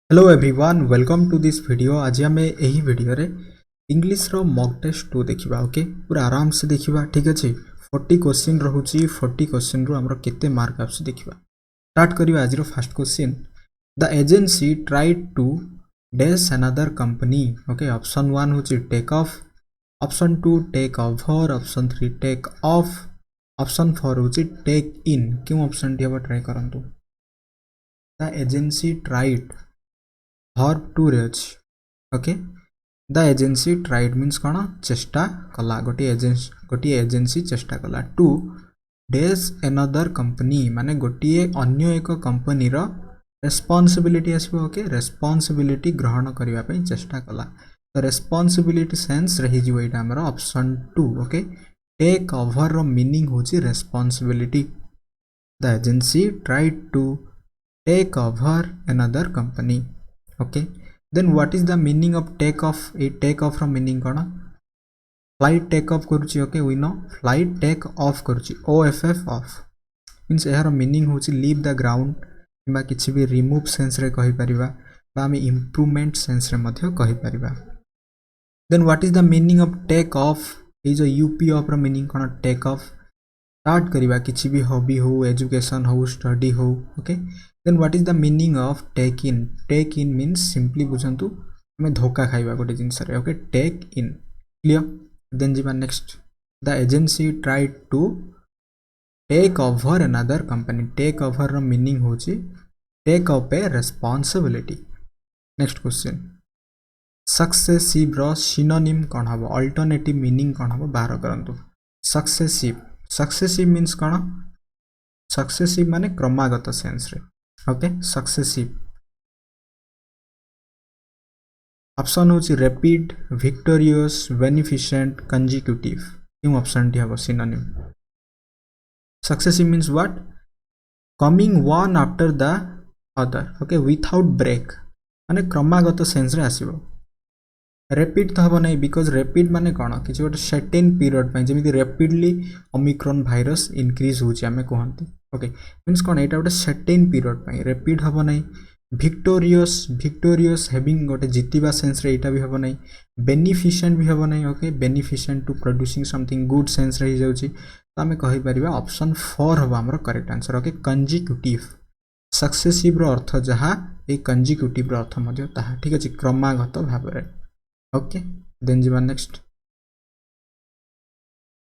Hello everyone welcome to this video. आज आम यही वीडियो रे इंग्लिश रो मॉक टेस्ट 2 देखिबा। ओके पूरा आराम से देखिबा, ठीक अछि। 40 क्वेश्चन रहउची। 40 क्वेश्चन रो हमरो केते मार्क आसी देखिबा। स्टार्ट करिबा। आज रो first question, the agency tried to dash another company. Okay option 1 होची take off, option 2 take over, option 3 take off, option 4 होची टेक इन। क्यों ऑप्शन टी अब ट्राई करंतु। द एजेंसी ट्राइड verb 2 रे अछि। Okay the agency tried means कौन चेष्टा कला। गोटे एजेंसी चेष्टा कला टू डैश अनदर कंपनी माने गोटे अन्य एक कंपनी रो रेस्पॉन्सिबिलिटी आसीबो। ओके रेस्पॉन्सिबिलिटी ग्रहण करिवा पई चेष्टा कला। तो रेस्पॉन्सिबिलिटी सेंस रही जिवो एटा हमर ऑप्शन 2। ओके टेक ओवर रो मीनिंग होची responsibility. The agency tried to take over another company. Okay, then what is the meaning of take off? A take off रो meaning कौन? Flight take off करुची। Okay we know flight take off करुची OFF off means यार meaning होची leave the ground किंबा किछि भी remove sense रे कहि परिबा बा हम improvement sense रे मध्य कहि परिबा। then what is the meaning of take off? ए जो UP off रो meaning कौन take off स्टार्ट करिबा किछि भी हॉबी हो, एजुकेशन हो, स्टडी हो। Okay then what is the meaning of take in? Take in means simply बुझंतु हमें धोखा खाइबा गोटे जिंस रे। Okay take in clear. Then जीवा next, the agency tried to take over another company. Take over रो मीनिंग होची take up a responsibility. Next question, successive रो सिनोनिम कोन हबो? अल्टरनेटिव मीनिंग कोन हबो बाहर करंतु। सक्सेसिव, सक्सेसिव मीन्स कौन? सक्सेसिव माने क्रमागत सेंस रे। ओके सक्सेसिव ऑप्शन होची रैपिड, विक्टोरियस, बेनिफिशिएंट, कंजिक्यूटिव। क्यों ऑप्शन टी हबो synonym? Successive means what? Coming one after the other. Okay without break माने क्रमागत सेंस रे आसीबो। रैपिड तो हम नहीं बिकॉज रैपिड माने कौन कि गोटे सर्टेन पीरियड जमी रैपिडली ओमिक्रॉन भाइरस इनक्रीज होची आमे कहंती। ओके मीन्स कौन एटा गोटे सर्टेन पीरियड रैपिड हम नहीं। विक्टोरियस, विक्टोरियस हैविंग गोटे जितिबा सेंस रे एटा भी हम नहीं। बेनिफिशिएंट भी हम नहीं। Okay beneficent to producing something good sense रे जाउची। तो आमे कहि परिबा ऑप्शन 4 हबा हमर correct answer. Okay consecutive successive रो अर्थ जहा ए कंजिक्यूटिव रो अर्थ मध्य ताहा, ठीक अछि क्रमागत भाबरे। ओके देन जीवा नेक्स्ट,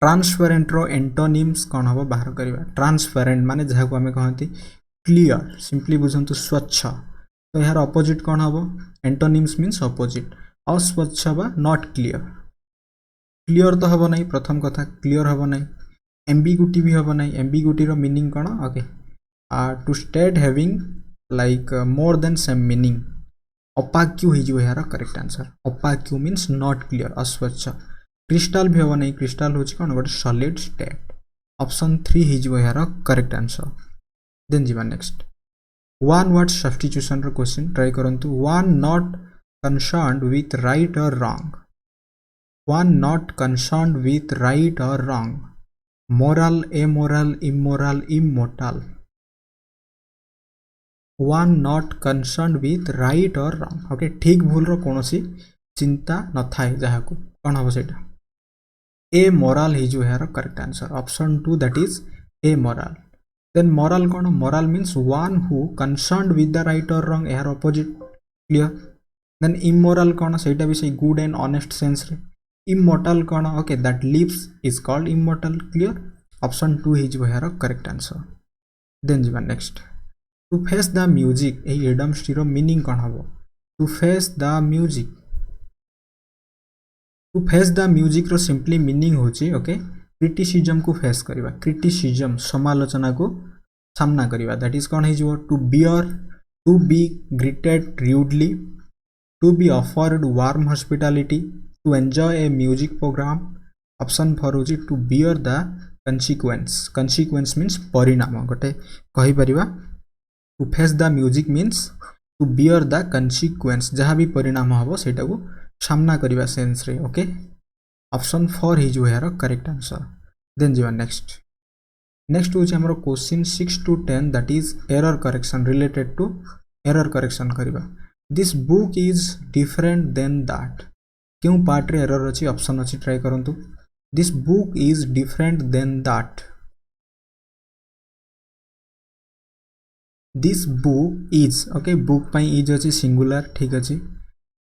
ट्रांसपेरेंट रो एंटोनिम्स कौन हबो बाहर करिबा। ट्रांसपेरेंट माने जहा को हमें कहंती क्लियर, सिंपली बुझंतु स्वच्छ। तो यार ऑपोजिट कौन हबो? Antonyms means opposite. अस्वच्छ बा नॉट क्लियर। क्लियर तो हबो नहीं, प्रथम कथा क्लियर हबो नहीं। एम्बिगुइटी भी हबो नहीं। एम्बिगुइटी रो मीनिंग कौन? Okay to state having like more than same meaning. Opaque हो यार correct answer. Opaque means not clear, अस्वच्छ। क्रिस्टल भी हम नहीं। क्रिस्टल हूँ कौन गोटे सॉलिड स्टेट। ऑप्शन 3 हो यार करेक्ट आंसर। देन जीवा नेक्स्ट, वन वर्ड सब्स्टिट्यूशन रो क्वेश्चन ट्राई करंतु। One not concerned with right or wrong. One not concerned with right or wrong. Moral, amoral, immoral, immortal. One not concerned with right or wrong. Okay ठीक भूल रो कोनोसी चिंता न थाए जहा को कौन हम सेटा। ए मोरल ही जो यार correct answer. Option 2 that is amoral. Then moral कौन? Moral means one who concerned with the right or wrong, यार ऑपोजिट क्लियर। देन इमोरल कौन? सेटा भी सही गुड एंड ऑनेस्ट सेंस रे। इमोर्टल कौन? Okay that lives is called immortal, clear. Option 2 ही जो यार करेक्ट आंसर। देन जीवा next, to face the music ए एडम्स टी रो मीनिंग कौन हबो? To face the music, to face the music रो सिंपली मीनिंग होची ओके क्रिटिसिज्म को फेस करिबा। क्रिटिसिज्म समालोचना को सामना करिबा। दैट इज कौन हिजो? To bear, to be greeted rudely, to be offered warm hospitality, to enjoy a music programme. Option 4 होची to bear the consequence. Consequence means परिणाम गोटे कहि परिबा। To face the music means to bear the consequence, जहाँ भी परिणाम हम सेटा को सामना करवा सेंस रे। ओके ऑप्शन 4 ही जो यार करेक्ट आंसर। देन जीवा नेक्स्ट, नेक्स्ट होची हमरो question 6 to 10 that is error correction related to error correction करबा। This book is different than that क्यों पार्ट रे एरर अछि ऑप्शन अछि ट्राई करंतु this book is different than that this book is okay book पाई is अछि singular ठीक अछि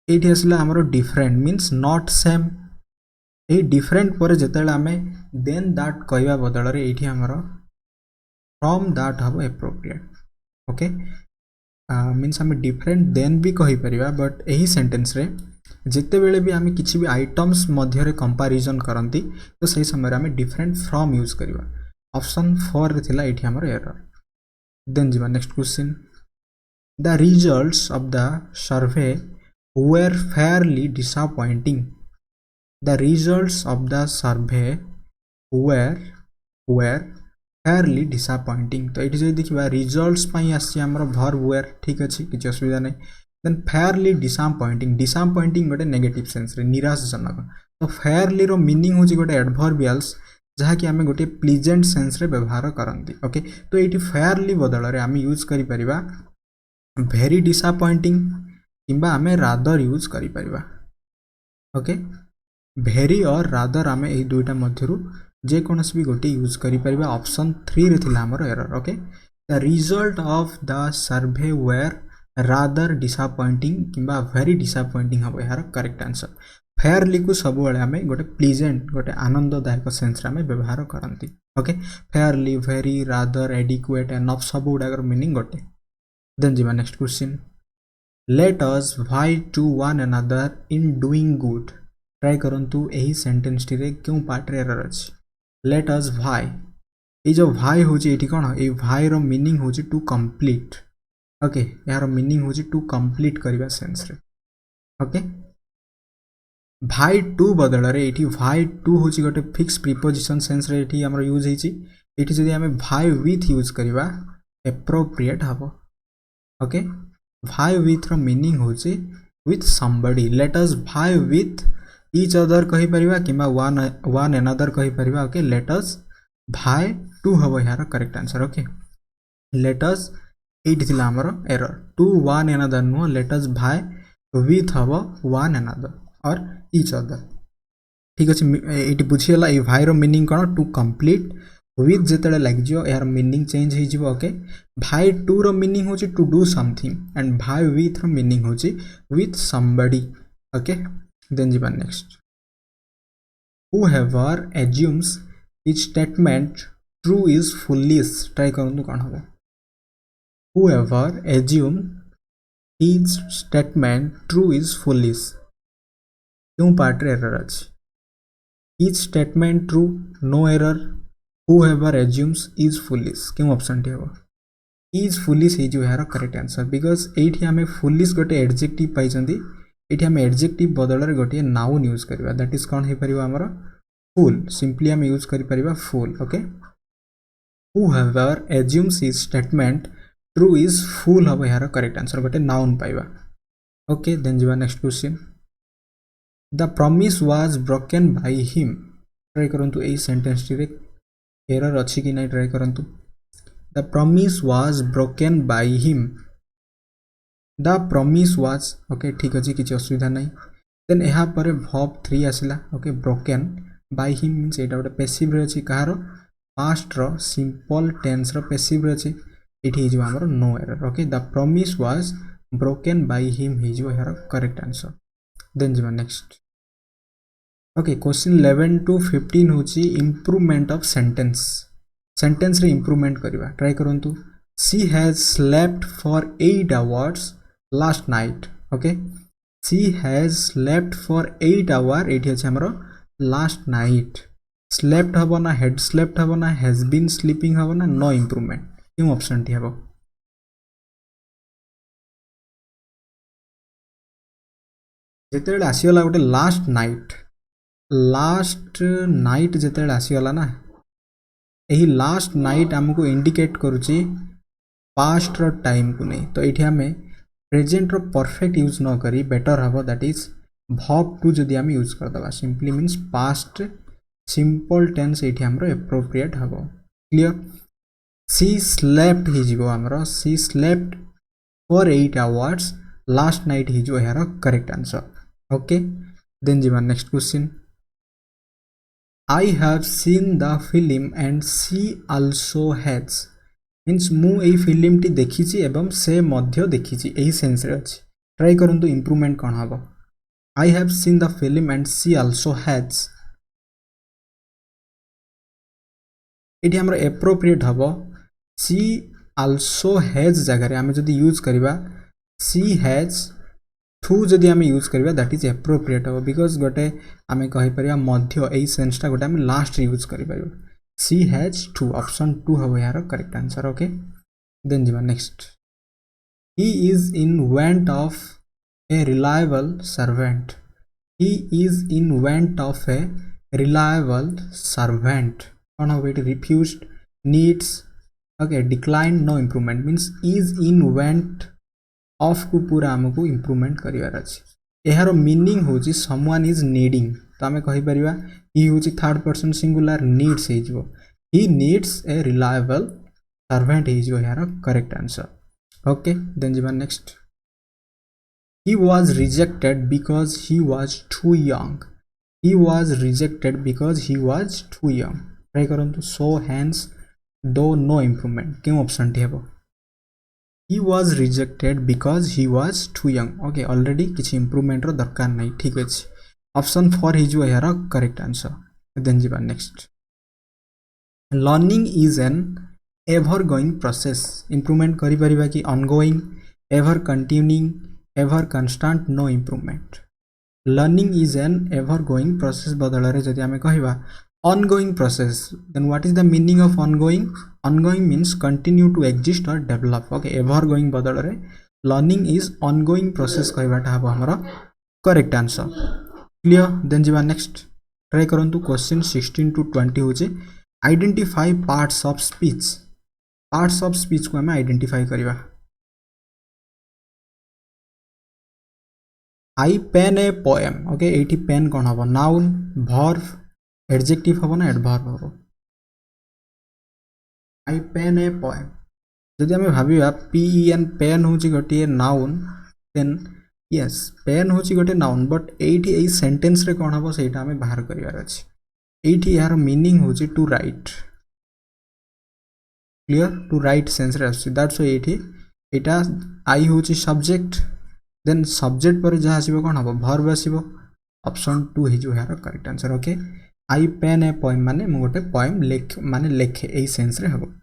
एठी असला हमरो different means not same a different पर जेतेले आमे देन दैट कहबा बदल रे एठी हमरो फ्रॉम दैट हबो एप्रोप्रिएट ओके मीन्स आम डिफरेंट देन भी कही परिबा बट यही सेंटेंस रे जिते बेले भी आम किसी भी आइटम्स मध्य कंपैरिजन करती तो सही समय आम डिफरेंट फ्रॉम यूज करवा ऑप्शन 4 रे थिला एठी हमर एरर देन जीवा next question the results of the survey were Fairlie disappointing the results of the survey were Fairlie disappointing तो ये देखा रिजल्ट्स आसी भर वेयर ठीक अच्छे किसी असुविधा नहीं देन फेयरली डिसअपॉइंटिंग गोटे नेगेटिव सेंस रे निराशजनक तो फेयरली रो मीनिंग होची गोटे एडवर्बियल्स जहाँकि आम गोटे प्लीजेंट सेंस रे व्यवहार करती ओके तो ये फेयरली बदल रे आम यूज करि परिबा वेरी डिसअपॉइंटिंग किंबा आम रादर यूज करि परिबा ओके वेरी और रादर आम यही दुईटा मध्यरु जेकोसी भी गोटे यूज करें ऑप्शन 3 रे थिला हमर error okay the result of the survey were rather disappointing किंबा वेरी डिसअपॉइंटिंग हम यार करेक्ट आंसर फेयरली को सब बेले आम गोटे प्लीजेंट गोटे आनंददायक सेंस रे व्यवहार करती okay fairly very rather adequate enough सब गुड़ाक मीनिंग गोटे देन जीवा next question let us vie to one another in doing good try करंतु यही सेंटेंस टी रे क्यों पार्ट रे एरर अछि लेट अस भाई ये जो भाई हूँ ये कौन ये भाई रो मीनिंग हूँ टू कंप्लीट ओके यार मीनिंग हूँ टू कंप्लीट करवा सेंस रे ओके भाई टू बदल रे ये भाई टू हूँ गोटे फिक्स प्रिपोजिशन सेंस रे ये आमर यूज होती जदि आम भाई विथ यूज करवा एप्रोप्रिएट हम ओके भाई विथ रो मीनिंग हूँ विथ समबडी लेट अस भाई विथ each other कही परिबा किंबा one another कही परिबा okay let us vie to हबो यार correct answer okay let us एट थिला हमर error to one another no let us भाई with हबो one another और each other ठीक अछि एटी बुझियला ए भाई रो मीनिंग कोन टू कंप्लीट with जेतले लाग जियो यार मीनिंग चेंज हो जिवो ओके भाई टू रो मीनिंग होची to do something and by with रो मीनिंग होची with somebody ओके then जीवा next whoever assumes each statement true is foolish try करंतु कौन होगा whoever assume each statement true is foolish क्यों part रे एरर अछि each statement true no error whoever assumes is foolish क्यों option T होगा is foolish है जो यार करेक्ट आंसर बिकॉज एठी हमें foolish गोटे एडजेक्टिव पाइछंती ये आम एडजेक्टिव बदल में गोटे नाउन यूज करवा दैट इज कौन हो पार आमर फुल सिंपली आम यूज कर full okay whoever assumes is statement true is full हम यार करेक्ट आंसर गोटे नाउन पाइबा ओके देन जीवा next question the promise was broken by him try करंतु एई सेंटेंस टी रे एरर अछि कि नै ट्राई करंतु the promise was broken by him the promise was okay ठीक अच्छे किसी असुविधा नहीं देन यहाँ पर वर्ब 3 आसला okay broken by him means एटा गोटे पैसिव रे अछि कहार पास्ट रो सिंपल टेंस रो पैसिव रे अछि एठी हिजो हमर no error okay the promise was broken by him हिजो यार करेक्ट आंसर देन जीवा नेक्स्ट ओके क्वेश्चन 11 to 15 होची इंप्रूवमेंट ऑफ सेंटेंस रे इंप्रूवमेंट करबा ट्राई करंतु she has slept for 8 hours last night okay she has slept for 8 hours एठी अछि हमरो last night slept हबो ना had slept हबो ना has been sleeping हबो ना no improvement क्यों ऑप्शन टी हबो जेतेले आसीगला गोटे लास्ट नाइट जेतेले आसीगला ना यही लास्ट नाइट हमको इंडिकेट करूची पास्ट रो टाइम को नहीं तो ये आम प्रेजेंट रो परफेक्ट यूज न करी बेटर हम दैट इज वर्ब टू जदि आम यूज करदे simply means past simple tense ये आमर एप्रोप्रिएट हम क्लियर सी स्लेप्ट हो she slept for 8 hours last night ही जो यार करेक्ट आंसर ओके देन जीवा next question I have seen the film and she also has means मु एई फिल्म टी देखी एवं से मध्य देखी एही सेंस रे अछि ट्राई करंतु इंप्रूवमेंट कोन हबो I have seen the film and she also has एठी हमर एप्रोप्रिएट हबो she also has जगह रे हमें जदी यूज करिबा she has थू जदि आम यूज करवा दैट इज एप्रोप्रिएट हम बिकज गोटे आम कहीपर मध्य यही सेन्सटा गोटे आम लास्ट यूज कर सी हैज टू ऑप्शन 2 हम यार करेक्ट आंसर ओके देन जीवा next he is in want of a reliable servant he is in want of a reliable servant कौन हम ये refused needs okay decline no improvement means is in want of को पूरा आमको improvement करिवार अछि एहार मीनिंग होची समवन इज नीडिंग तो आमे कहि परिबा ही होची थर्ड पर्सन सिंगुलर नीड्स हे जो he needs a reliable servant हे जो एहार करेक्ट आंसर ओके देन जीवा next he was rejected because he was too young he was rejected because he was too young try करंतु so hence दो no improvement के option टी हेबो he was rejected because he was too young okay already किछि improvement रो दरकार नहीं ठीक अछि ऑप्शन 4 ही जो यार करेक्ट आंसर देन जीवा next learning is an ever going process improvement करि परिबा कि ongoing ever continuing ever constant no improvement learning is an ever going process बदल रे जदि आमे कहिबा ongoing process then what is the meaning of ongoing means continue to exist or develop okay ever going बदल रे learning is ongoing process कहबाटा हबो हमरा correct answer clear then जीवा next try करंतु क्वेश्चन 16 to 20 होचे आइडेंटिफाई पार्ट्स ऑफ स्पीच को हमें identify करबा आई पेन ए पोएम ओके एठी पेन कोन हबो नाउन वर्ब एडजेक्टिव हम ना एडवर्ब हम आई पेन ए पोएम जदि आम भाविबा PEN पेन होची गोटे नाउन देन यस पेन होची गोटे नाउन बट एठी एई सेंटेंस रे कोन हबो सेटा हमें बाहर करिवार अछि एठी यार मीनिंग होची to right clear to right sense रे अछि दैट्स व्हाई एठी एटा आई होची सब्जेक्ट देन सब्जेक्ट पर जहा आसीबो कोन हबो वर्ब आसीबो ऑप्शन 2 हे जो यार correct answer okay I pen a poem माने मु गोटे पोएम लिख माने लेखे एई सेंस रे हबो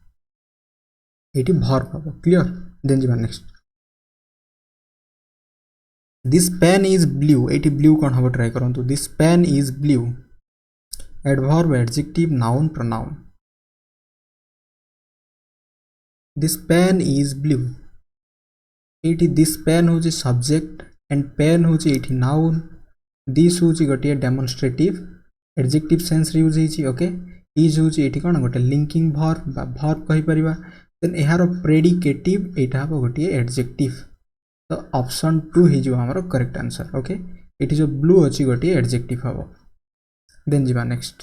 एटी वर्ब हबो क्लियर देन जीवा next this pen is blue एटी ब्लू कोन हबो ट्राई करंतु this pen is blue adverb adjective noun pronoun this pen is blue एटी दिस पेन होची सब्जेक्ट एंड पेन होची एटी नाउन दिस होची गोटे डेमोन्स्ट्रेटिव एडजेक्टिव सेंस रे यूज हिची ओके इज होची एठी कोन गोटे लिंकिंग वर्ब बा वर्ब कहि परिबा देन एहार प्रेडिकेटिव एटा हबो गोटे एडजेक्टिव तो ऑप्शन 2 हि जो हमरो करेक्ट आंसर ओके एठी जो ब्लू अछि गोटे एडजेक्टिव हबो देन जीवा next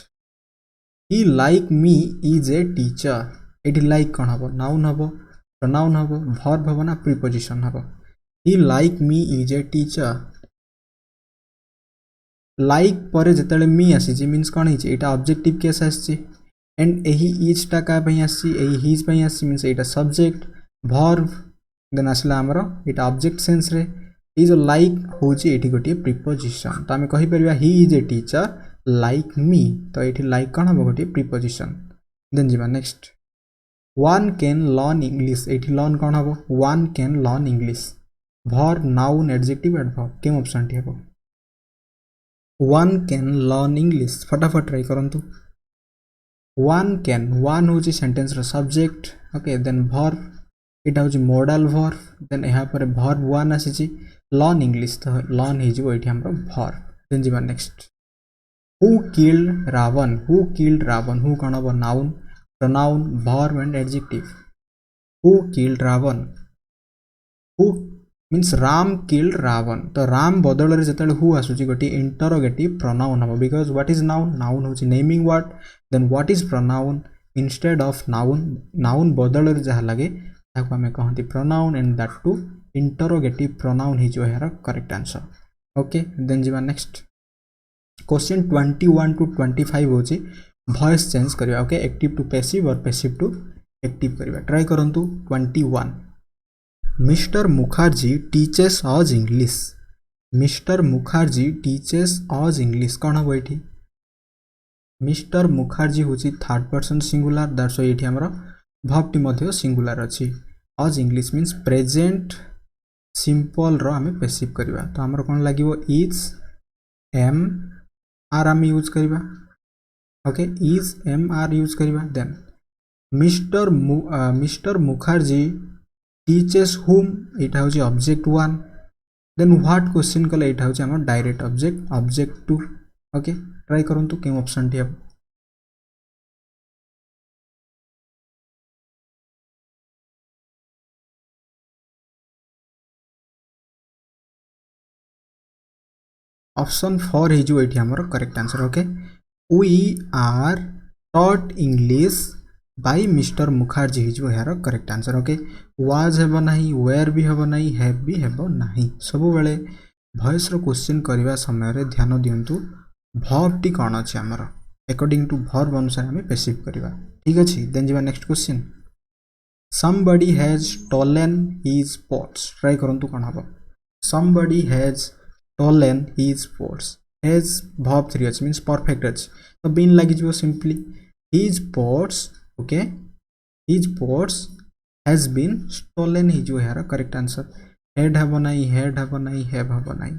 he like me is a teacher एठी लाइक कोन हबो नाउन हबो प्रोनाउन हबो वर्ब हबो ना प्रीपोजिशन हबो he like me is a teacher like पर जतले मी आसी मीन्स कौन है एटा ऑब्जेक्टिव केस आसी एंड एही इज टा का पई आसी एही हिज पई आसी मीन्स एटा सब्जेक्ट वर्ब देन आसला हमरो एटा ऑब्जेक्ट सेंस रे ई जो लाइक होची एठी गोटी प्रीपोजिशन तो हमें कहि परिबा he is a teacher like me तो एठी लाइक कोन हबो गोटी प्रीपोजिशन देन जीवा next one can learn English एठी लर्न कोन हबो one can learn English verb noun adjective adverb के ऑप्शन टी हबो वन कैन लर्न इंग्लिश फटाफट ट्राई करंतु वन कैन वन होची सेंटेंस रो सब्जेक्ट ओके देन वर्ब एटा होची मॉडल वर्ब देन यहाँ पर वर्ब वन आसी लर्न इंग्लिश तो लर्न हे जिवो एठी हमरो वर्ब देन जीवा next who killed Ravan who कोन हबो noun pronoun verb and adjective who killed Ravan who means Ram killed Ravan तो राम बदल रे जतले हु आसुची गोटी इंटरोगेटिव प्रोनाउन हबो बिकॉज़ व्हाट इज नाउन होची naming word then what is pronoun instead of noun बदल रे जहा लागे ताको हमें कहंती pronoun and that too interrogative pronoun ही जो यार करेक्ट आंसर ओके देन जीवा नेक्स्ट क्वेश्चन 21 टू 25 होची वॉइस चेंज करबा ओके एक्टिव टू पैसिव और पैसिव टू एक्टिव करबा ट्राई करंतु 21 मिस्टर मुखर्जी टीचेस अज इंग्लिश मिस्टर मुखर्जी टीचेस अज इंग्लिश कौन हम ये मिस्टर मुखर्जी हूँ third person singular that's why ये हमर वर्ब टी मध्य सिंगुलर अच्छी अज इंग्लिश मीन्स प्रेजेंट सिंपल रो आमे पैसिव करबा तो हमर कोन लागिवो इज एम आर आमे यूज करबा okay is am are use करबा then mister Mukherjee teaches whom एटा होची ऑब्जेक्ट 1 देन व्हाट क्वेश्चन कले एटा होची हमर डायरेक्ट ऑब्जेक्ट 2 ओके ट्राई करंतु के ऑप्शन टी अब ऑप्शन 4 है जो एठी हमर correct answer okay we are taught English by mister Mukherjee है जो यार करेक्ट आंसर ओके वाज हेबो नाही वेयर भी हेबो नाही हैव भी हेबो नाही सब बेले वॉइस रो क्वेश्चन करबा समय रे ध्यान दियंतु वर्ब टी कोन अछि हमर अकॉर्डिंग टू वर्ब अनुसार हमें पैसिव करबा ठीक अछि देन जीवा next question somebody has stolen his pots try करंतु कोन हबो somebody has stolen his pots has verb 3 अछि मींस परफेक्ट अछि तो बीन लागि जो simply his pots okay his pots has been stolen ही जो है करेक्ट आंसर had हबो नाही had हबो नाही have हबो नाही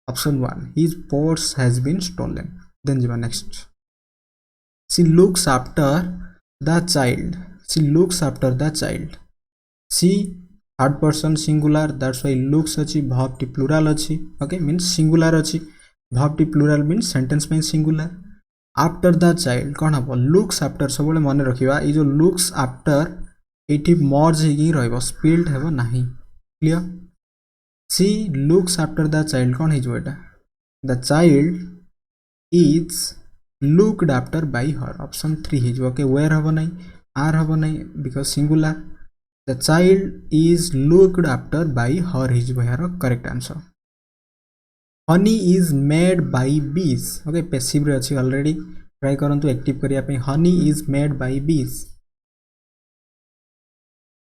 option 1 his pots has been stolen then जीवा next she looks after the child she looks after the child she third person singular that's why looks अछि verb टी प्लुरल अछि okay means singular अछि verb T plural means sentence में singular after the child कौन हम looks after सब मन रखा ये जो लुक्स आफ्टर ये मर्ज हो रहा स्पिल्ड हेबो नहीं clear she looks after the child कौन हो the child is looked after by her option 3 हो ओके वेयर हेबो नहीं आर हेबो नहीं because singular the child is looked after by her हो यार correct answer honey is made by bees okay passive रे अछि ऑलरेडी ट्राई करंतु एक्टिव करिया पे हनी इज मेड बाय बीज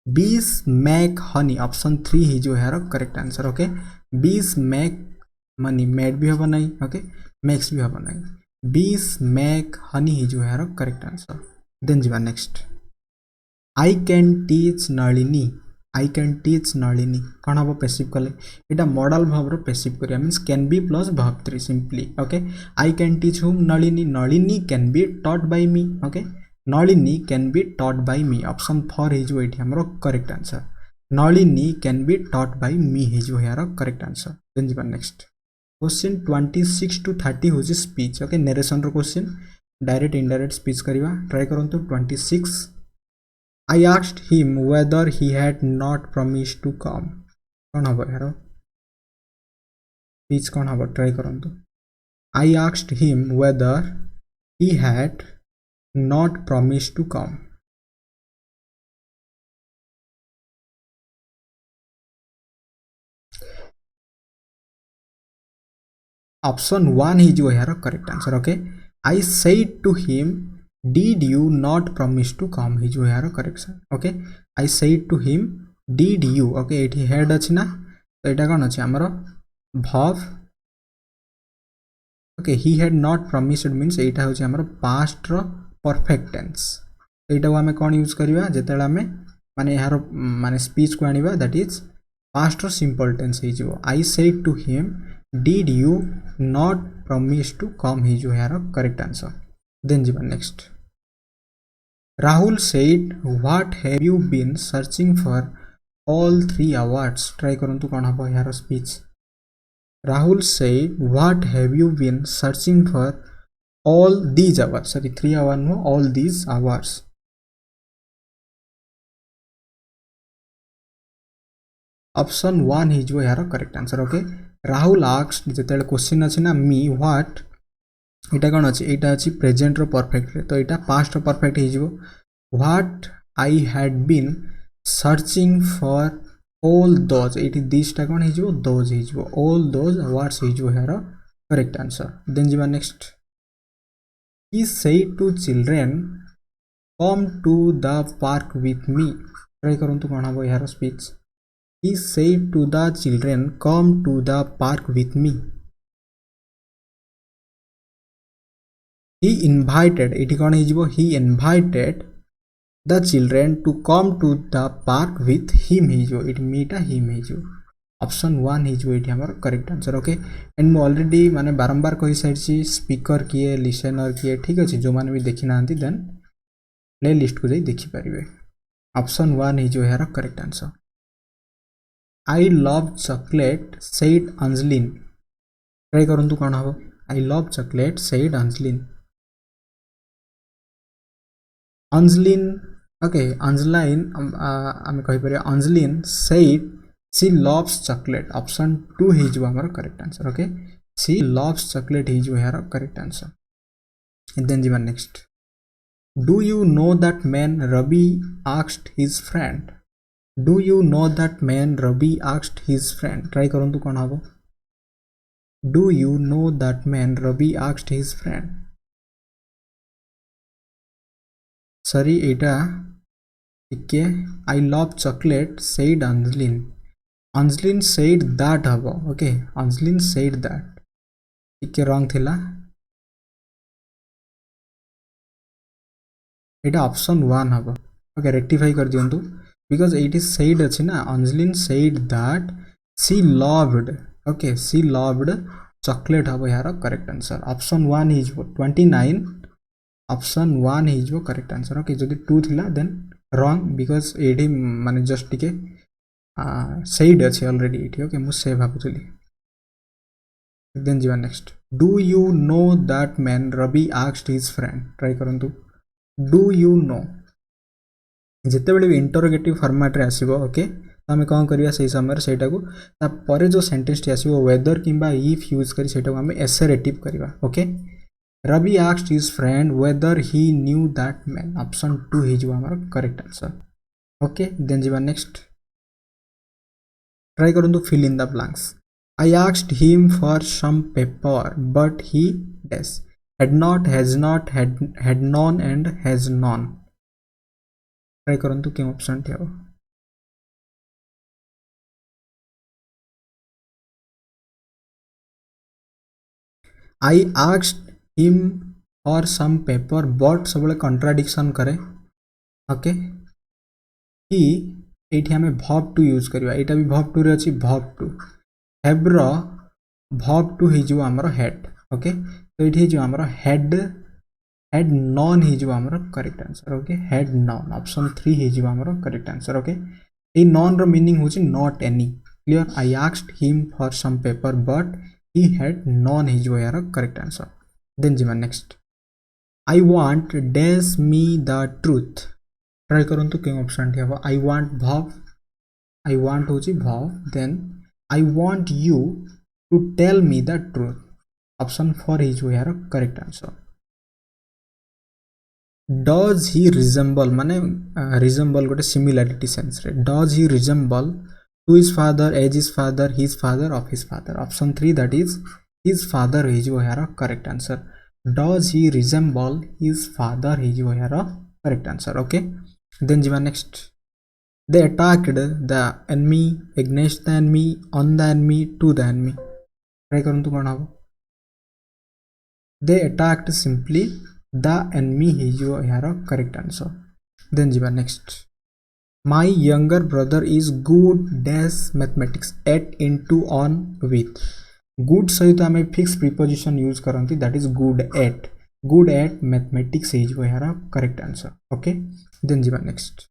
बीज मेक हनी ऑप्शन 3 ही जो है करेक्ट आंसर ओके बीज मेक मनी मेड भी होबा नहीं ओके मेक्स भी होबा नहीं बीज मेक हनी ही जो है करेक्ट आंसर देन जीवा next I can teach Nalini I can teach Nalini कौन हम पैसिव कले इटा मॉडल वर्ब रो पैसिव करिया means can be plus verb 3 simply okay I can teach whom Nalini Nalini can be taught by me okay Nalini can be taught by me option 4 हे जो एठी हमरो correct answer Nalini can be taught by me हे जो यार correct answer then जीवा next question 26 to 30 हो जी speech okay narration रो question direct indirect speech करबा ट्राई करंतु 26 I asked him whether he had not promised to come. कौन हबो यार स्पीच कौन हबो ट्राई करंतु I asked him whether he had not promised to come. Option 1 ही जो यार correct answer okay I said to him did you not promise to come ही जो यार correct okay I said to him did you okay एठी head अछि ना तो एटा कोन अछि हमरो verb okay he had not promised means एटा होछि हमरो पास्ट रो परफेक्ट टेंस एटा हमें कोन यूज करबा जेतेला हमें माने यार माने स्पीच को आनिबा दैट इज पास्ट रो सिंपल टेंस ही जो I said to him did you not promise to come ही जो यार करेक्ट आंसर then जीवा next Rahul said what have you been searching for all 3 hours try करंतु कोन हबो यार speech Rahul said what have you been searching for all these hours sorry 3 hours no all these hours option 1 ही जो यार correct answer okay Rahul asked जेतेले question अछि ना मी what इटा कौन अच्छी यहाँ अच्छी प्रेजेंट रो परफेक्ट रे तो यहाँ पास्ट रो परफेक्ट हो what I had been searching for all those एठी दिस टा कोन हिजो those हिजो all those words हिजो हेर करेक्ट आंसर देन जिबा next he said to children come to the park with me try करंतु कोन हबो यार speech he said to the children come to the park with me he invited एठी कोन हिजो he invited the children to come to the park with him हिजो it मीटा him हिजो option 1 हिजो it हमर करेक्ट आंसर ओके एंड मो already माने बारंबार कहि साइडची स्पीकर किए लिसनर किए ठीक अछि जो माने भी देखि नांती देन प्ले लिस्ट को जाई देखि परिबे ऑप्शन 1 हिजो यार correct answer I love chocolate said Angeline try करंतु कोन हबो I love chocolate said Angeline Angeline okay Angeline आम कहि Angeline said she loves chocolate option 2 हिजो हमर correct answer okay she loves chocolate हिजो यार करेक्ट आंसर एंड देन जीवन next do you know that man Ravi asked his friend do you know that man Ravi asked his friend try करंतु कोन हबो do you know that man Ravi asked his friend sorry एटा ठीक I love chocolate said Angeline Angeline said that हबो okay Angeline said that ठीक wrong थिला एटा option 1 हबो ओके रेक्टिफाई कर दियंतु बिकॉज़ इट इज सेड अछि ना Angeline said that she loved okay she loved chocolate हबो यार correct answer option 1 is 29 option 1 is correct answer okay जदि 2 थिला देन रॉन्ग बिकॉज़ एडी माने जस्ट टिके सेड अछि ऑलरेडी इठी ओके मु से भाबुतली देन जीवन next do you know that man Ravi asked his friend try करंतु डू यू नो जिते बेले इंटरोगेटिव फॉर्मेट रे आसीबो ओके तो हमें कौन करिया सही समय सेटा को ता परे जो सेंटेंस टी आसीबो वेदर किंबा इफ यूज करी सेटा को हमें एसेरेटिव करिवा okay Ravi asked his friend whether he knew that man option 2 हिजो हमर करेक्ट आंसर ओके देन जीवा नेक्स्ट ट्राई करंतु fill in the blanks I asked him for some paper but he dash had not had none and has none try करंतु के option थे I asked him for some paper but सबले contradiction करे okay he एठी हमें verb to use करिवा एटा भी verb to रे अछि verb to have row verb to हिजो हमरो head ओके तो ये जो हमारा हेड नॉन ही जो हमारा correct answer okay had none option 3 ही जो हमारा करेक्ट आंसर ओके ये नॉन रो मीनिंग होची not any clear I asked him for some paper but he had none ही जो यार करेक्ट आंसर देन जीवन next I want dash me the truth try करंतु के ऑप्शन थे I want verb I want होची verb then I want you to tell me the truth option 4 is यार correct answer does he resemble माने resemble गोटे similarity sense रे does he resemble to his father as his father of his father option 3 that is his father is यार correct answer does he resemble his father is यार correct answer okay then जीवा next they attacked the enemy against the enemy on the enemy to the enemy try करंतु कोन हबो they attacked simply the enemy is your correct answer then jiba next my younger brother is good dash mathematics at into on with good सहित हमें fix preposition use करंती that is good at mathematics is your correct answer okay then jiba next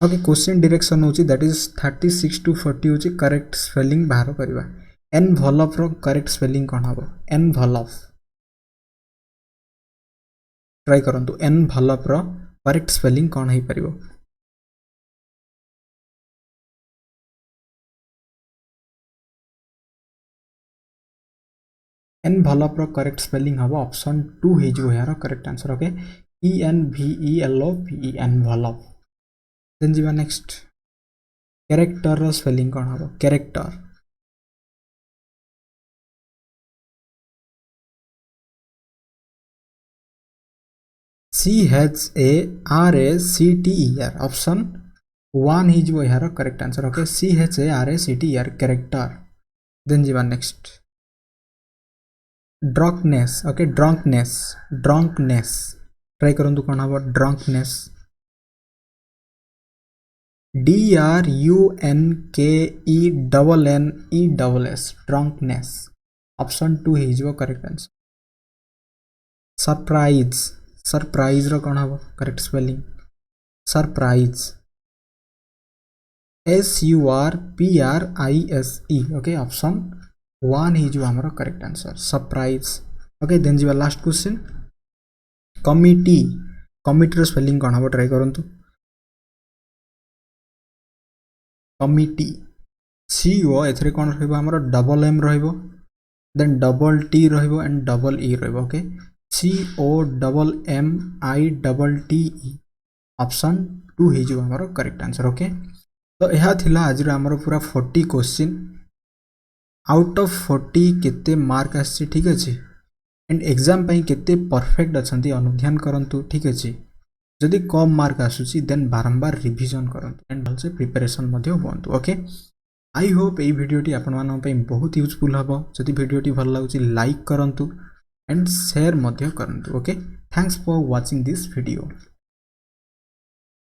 okay question direction होची that is 36 to 40 होची correct spelling बाहर करबा envelope रो correct spelling कोन हबो एनवलप ट्राई करंतु एनवलप रो करेक्ट स्पेलिंग कोन हे परिबो एनवलप रो करेक्ट स्पेलिंग हबो ऑप्शन 2 हे जो यार correct answer okay ENVELOPE envelope then जीवा नेक्स्ट कैरेक्टर रो स्पेलिंग कोन हबो कैरेक्टर CHARACTER ऑप्शन 1 ही जो यार correct answer okay CHARACTER character then जीवा next drunkenness okay drunkenness try करंतु कोन हबो ड्रंकनेस DRUNKENNESS ड्रंकनेस ऑप्शन 2 ही जो करेक्ट आंसर सरप्राइज रो कोन हबो correct spelling surprise SURPRISE okay option 1 ही जो हमरो correct answer surprise okay then जीवा लास्ट क्वेश्चन कमिटी रो स्पेलिंग कोन हबो ट्राई करंतु कमिटी CO एथरे कोन रहबो हमरो डबल M रहबो देन डबल T रहबो एंड डबल E रहबो ओके COMMITTE ऑप्शन 2 ही जो हमरो करेक्ट आंसर ओके तो यह थिला आज हमरो पूरा 40 क्वेश्चन आउट ऑफ 40 केते मार्क आछि ठीक अछि एंड एग्जाम पई केते परफेक्ट अछंती अनुध्यान करंतु ठीक अछि जदि कम मार्क आसुची देन बारंबार रिवीजन करंतु एंड भलसे प्रिपरेशन मध्ये होंतु ओके आई होप ए वीडियोटी आपण मानन पई बहुत यूजफुल हबो जदि वीडियोटी भल लागुची लाइक करंतु एंड शेयर मध्ये करंतु okay thanks for watching this video.